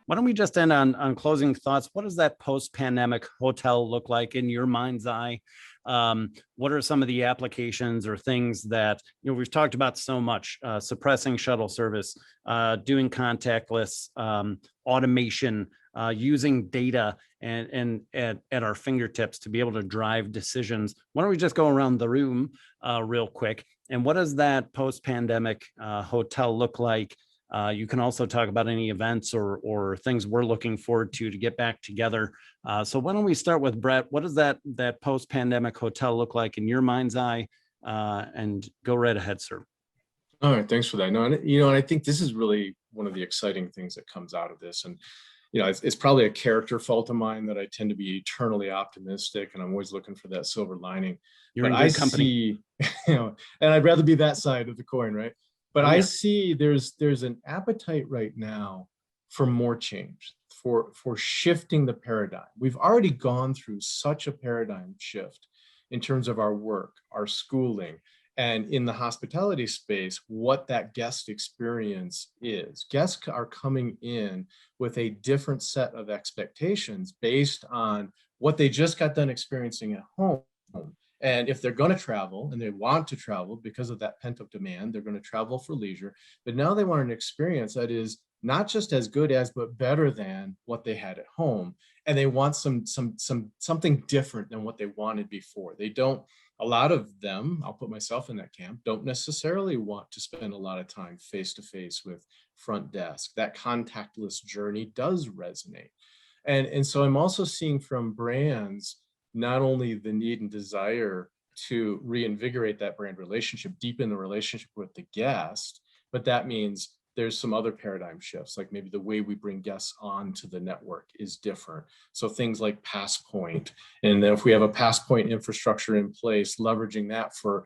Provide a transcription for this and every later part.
Why don't we just end on closing thoughts? What does that post-pandemic hotel look like in your mind's eye? What are some of the applications or things that, we've talked about so much, suppressing shuttle service, doing contactless, automation, using data and at our fingertips to be able to drive decisions. Why don't we just go around the room real quick? And what does that post-pandemic hotel look like? You can also talk about any events or things we're looking forward to get back together. So why don't we start with Brett? What does that post-pandemic hotel look like in your mind's eye? And go right ahead, sir. All right, thanks for that. No, and I think this is really one of the exciting things that comes out of this. And it's probably a character fault of mine that I tend to be eternally optimistic, and I'm always looking for that silver lining. You're but in good company. See, and I'd rather be that side of the coin, right? But I see there's an appetite right now for more change, for shifting the paradigm. We've already gone through such a paradigm shift in terms of our work, our schooling, and in the hospitality space, what that guest experience is. Guests are coming in with a different set of expectations based on what they just got done experiencing at home. And if they're going to travel and they want to travel because of that pent-up demand, they're going to travel for leisure. But now they want an experience that is not just as good as, but better than what they had at home. And they want something different than what they wanted before. They don't, a lot of them, I'll put myself in that camp, don't necessarily want to spend a lot of time face-to-face with front desk. That contactless journey does resonate. And so I'm also seeing from brands not only the need and desire to reinvigorate that brand relationship, deepen the relationship with the guest, but that means there's some other paradigm shifts, like maybe the way we bring guests onto the network is different. So things like Passpoint, and then if we have a Passpoint infrastructure in place, leveraging that for,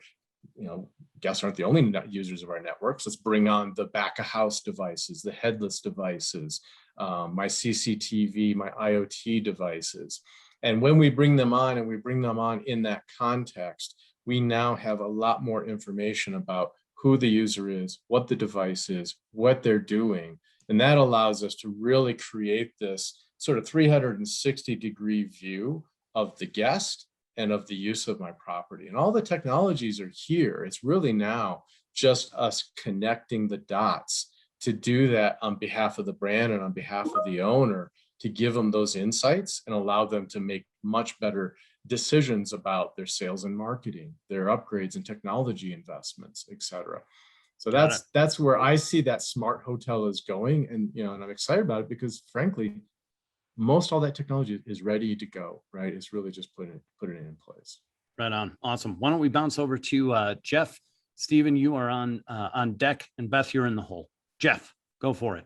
guests aren't the only users of our networks. Let's bring on the back of house devices, the headless devices, my CCTV, my IoT devices. And when we bring them on and we bring them on in that context, we now have a lot more information about who the user is, what the device is, what they're doing. And that allows us to really create this sort of 360-degree view of the guest and of the use of my property. And all the technologies are here. It's really now just us connecting the dots to do that on behalf of the brand and on behalf of the owner, to give them those insights and allow them to make much better decisions about their sales and marketing, their upgrades and technology investments, et cetera. So that's where I see that smart hotel is going. And, and I'm excited about it because frankly, most all that technology is ready to go, right? It's really just putting it in place. Right on. Awesome. Why don't we bounce over to Jeff? Stephen, you are on deck, and Beth, you're in the hole. Jeff, go for it.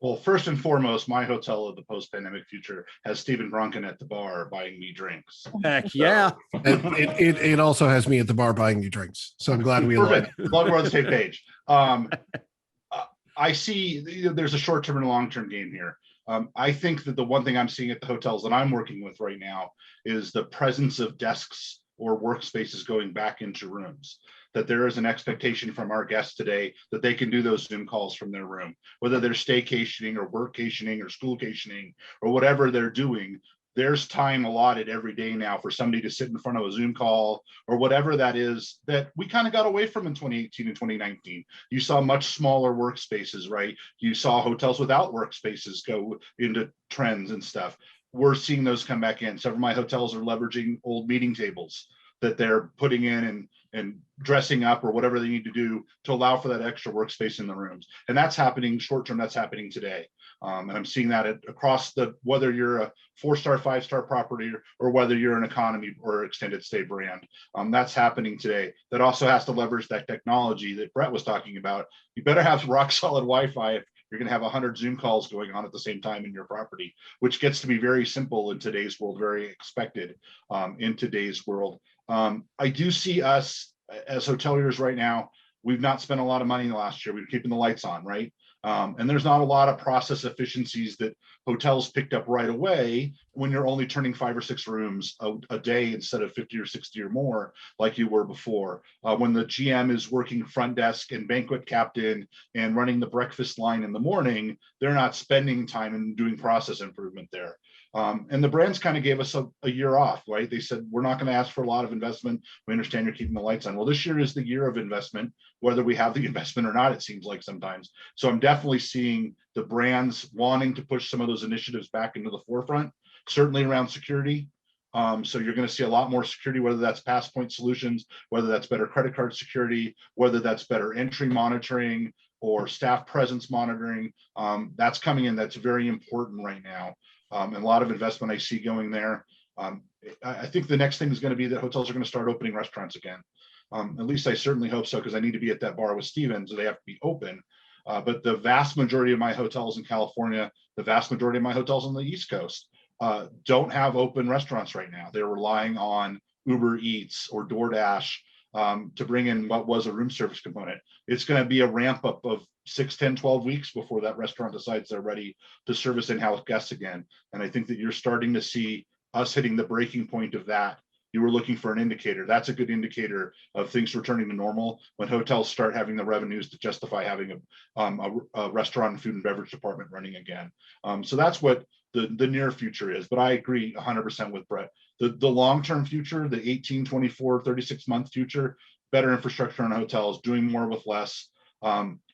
Well, first and foremost, my hotel of the post-pandemic future has Stephen Bronken at the bar buying me drinks. Heck yeah. It also has me at the bar buying you drinks. So I'm glad we aligned. Glad we're on the same page. I see there's a short-term and a long-term game here. I think that the one thing I'm seeing at the hotels that I'm working with right now is the presence of desks or workspaces going back into rooms. That there is an expectation from our guests today that they can do those Zoom calls from their room, whether they're staycationing or workcationing or schoolcationing or whatever they're doing. There's time allotted every day now for somebody to sit in front of a Zoom call or whatever that is that we kind of got away from in 2018 and 2019. You saw much smaller workspaces, right? You saw hotels without workspaces go into trends and stuff. We're seeing those come back in. Several of my hotels are leveraging old meeting tables that they're putting in and dressing up or whatever they need to do to allow for that extra workspace in the rooms. And that's happening short term, that's happening today. And I'm seeing that across whether you're a 4-star, 5-star property or whether you're an economy or extended stay brand, that's happening today. That also has to leverage that technology that Brett was talking about. You better have rock solid Wi-Fi if you're going to have 100 Zoom calls going on at the same time in your property, which gets to be very simple in today's world, very expected in today's world. I do see us as hoteliers right now, we've not spent a lot of money in the last year. We're keeping the lights on, right? And there's not a lot of process efficiencies that hotels picked up right away when you're only turning 5 or 6 rooms a day instead of 50 or 60 or more like you were before. When the GM is working front desk and banquet captain and running the breakfast line in the morning, they're not spending time and doing process improvement there. And the brands kind of gave us a year off, right? They said, we're not going to ask for a lot of investment. We understand you're keeping the lights on. Well, this year is the year of investment, whether we have the investment or not, it seems like sometimes. So I'm definitely seeing the brands wanting to push some of those initiatives back into the forefront, certainly around security. So you're going to see a lot more security, whether that's Passpoint solutions, whether that's better credit card security, whether that's better entry monitoring or staff presence monitoring. That's coming in. That's very important right now. And a lot of investment I see going there. I think the next thing is going to be that hotels are going to start opening restaurants again. At least I certainly hope so, because I need to be at that bar with Steven, so they have to be open. But the vast majority of my hotels in California, the vast majority of my hotels on the East Coast don't have open restaurants right now. They're relying on Uber Eats or DoorDash to bring in what was a room service component. It's going to be a ramp up of 6, 10, 12 weeks before that restaurant decides they're ready to service in-house guests again. And I think that you're starting to see us hitting the breaking point of that. You were looking for an indicator. That's a good indicator of things returning to normal when hotels start having the revenues to justify having a restaurant and food and beverage department running again. So that's what the near future is. But I agree 100% with Brett. The long-term future, the 18, 24, 36-month future, better infrastructure in hotels, doing more with less,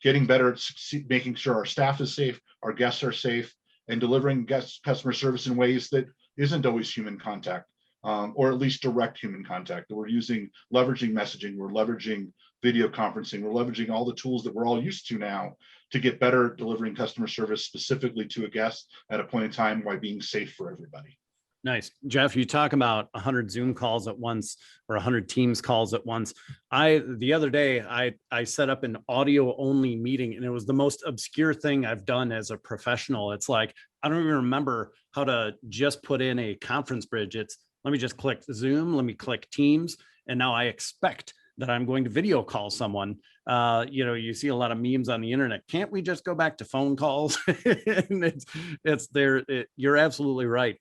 getting better at making sure our staff is safe, our guests are safe, and delivering customer service in ways that isn't always human contact, or at least direct human contact. We're leveraging messaging, we're leveraging video conferencing, we're leveraging all the tools that we're all used to now to get better at delivering customer service specifically to a guest at a point in time while being safe for everybody. Nice. Jeff, you talk about 100 Zoom calls at once or 100 Teams calls at once. The other day, I set up an audio only meeting, and it was the most obscure thing I've done as a professional. It's like, I don't even remember how to just put in a conference bridge. It's, let me just click Zoom, let me click Teams, and now I expect that I'm going to video call someone. You see a lot of memes on the internet. Can't we just go back to phone calls? And it's there. You're absolutely right.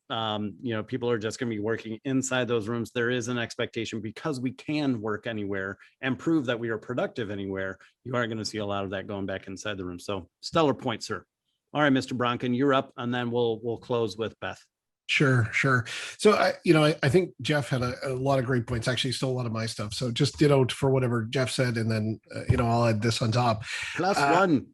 People are just going to be working inside those rooms. There is an expectation, because we can work anywhere and prove that we are productive anywhere. You are going to see a lot of that going back inside the room. So stellar point, sir. All right, Mr. Bronken, you're up, and then we'll close with Beth. Sure. So I think Jeff had a lot of great points. Actually, stole a lot of my stuff. So just ditto for whatever Jeff said, and then I'll add this on top. Plus one.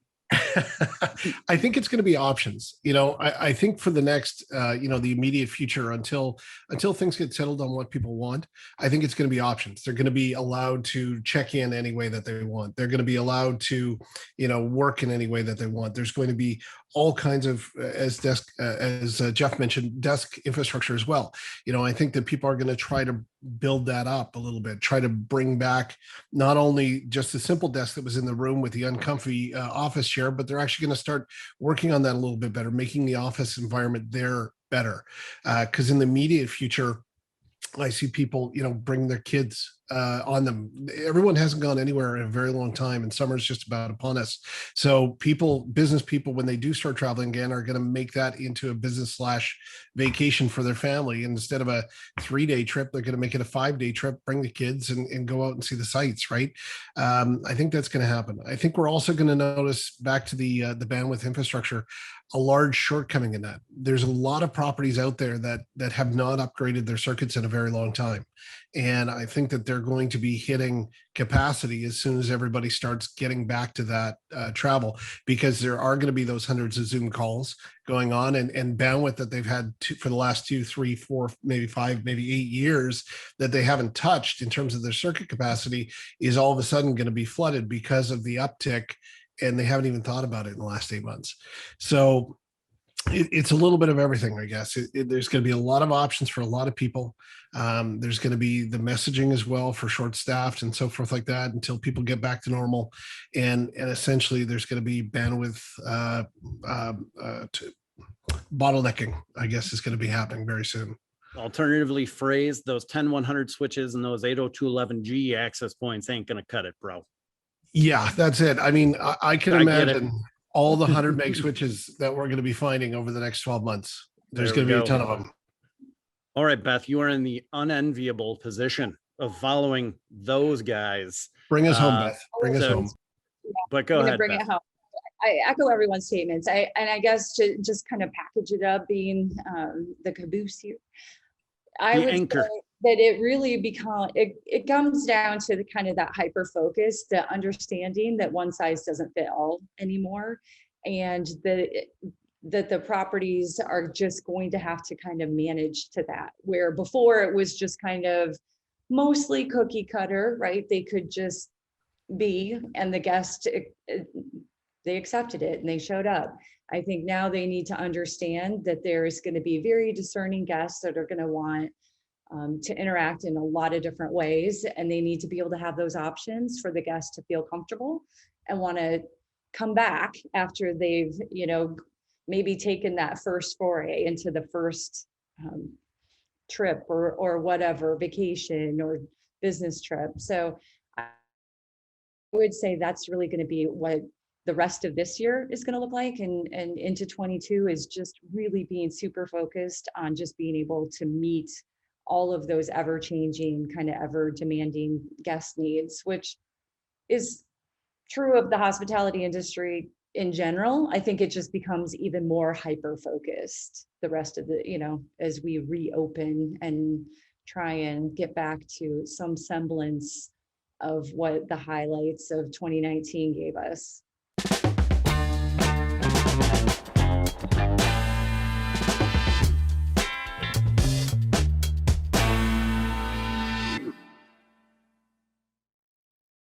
I think it's going to be options. I think for the next, the immediate future, until things get settled on what people want, I think it's going to be options. They're going to be allowed to check in any way that they want. They're going to be allowed to, work in any way that they want. There's going to be all kinds of, as Jeff mentioned, desk infrastructure as well. I think that people are going to try to build that up a little bit, try to bring back not only just the simple desk that was in the room with the uncomfy office chair, but they're actually going to start working on that a little bit better, making the office environment there better. Because in the immediate future, I see people, bring their kids on them. Everyone hasn't gone anywhere in a very long time, and summer's just about upon us. So business people, when they do start traveling again, are going to make that into a business/vacation for their family. And instead of a 3-day trip, they're going to make it a 5-day trip, bring the kids and go out and see the sights, right? I think that's going to happen. I think we're also going to notice, back to the bandwidth infrastructure, a large shortcoming in that. There's a lot of properties out there that have not upgraded their circuits in a very long time. And I think that they're going to be hitting capacity as soon as everybody starts getting back to that travel, because there are going to be those hundreds of Zoom calls going on, and bandwidth that they've had for the last 2, 3, 4, maybe 5, maybe 8 years that they haven't touched in terms of their circuit capacity is all of a sudden going to be flooded because of the uptick, and they haven't even thought about it in the last 8 months. So it's a little bit of everything, I guess. There's going to be a lot of options for a lot of people. There's going to be the messaging as well for short-staffed and so forth like that until people get back to normal. And essentially, there's going to be bandwidth bottlenecking, I guess, is going to be happening very soon. Alternatively phrased, those 10-100 switches and those 802.11g access points ain't going to cut it, bro. Yeah, that's it. I mean, I can imagine. all the 100 meg switches that we're going to be finding over the next 12 months. There's There going we to be a go. ton of them. All right, Beth, you are in the unenviable position of following those guys. Bring us home, Beth. Bring us so- home. But go I'm gonna ahead, bring Beth. it home. I echo everyone's statements. I guess to just kind of package it up, being the caboose here, I The would anchor. say that it really it comes down to the kind of that hyper focus, the understanding that one size doesn't fit all anymore, and that the properties are just going to have to kind of manage to that, where before it was just kind of mostly cookie cutter, right? They could just be, and the guest, they accepted it and they showed up. I think now they need to understand that there's going to be very discerning guests that are going to want to interact in a lot of different ways, and they need to be able to have those options for the guests to feel comfortable and want to come back after they've, maybe taken that first foray into the first trip or whatever, vacation or business trip. So I would say that's really going to be what the rest of this year is going to look like, and into 22 is just really being super focused on just being able to meet all of those ever-changing, kind of ever-demanding guest needs, which is true of the hospitality industry in general. I think it just becomes even more hyper-focused the rest of the, as we reopen and try and get back to some semblance of what the highlights of 2019 gave us.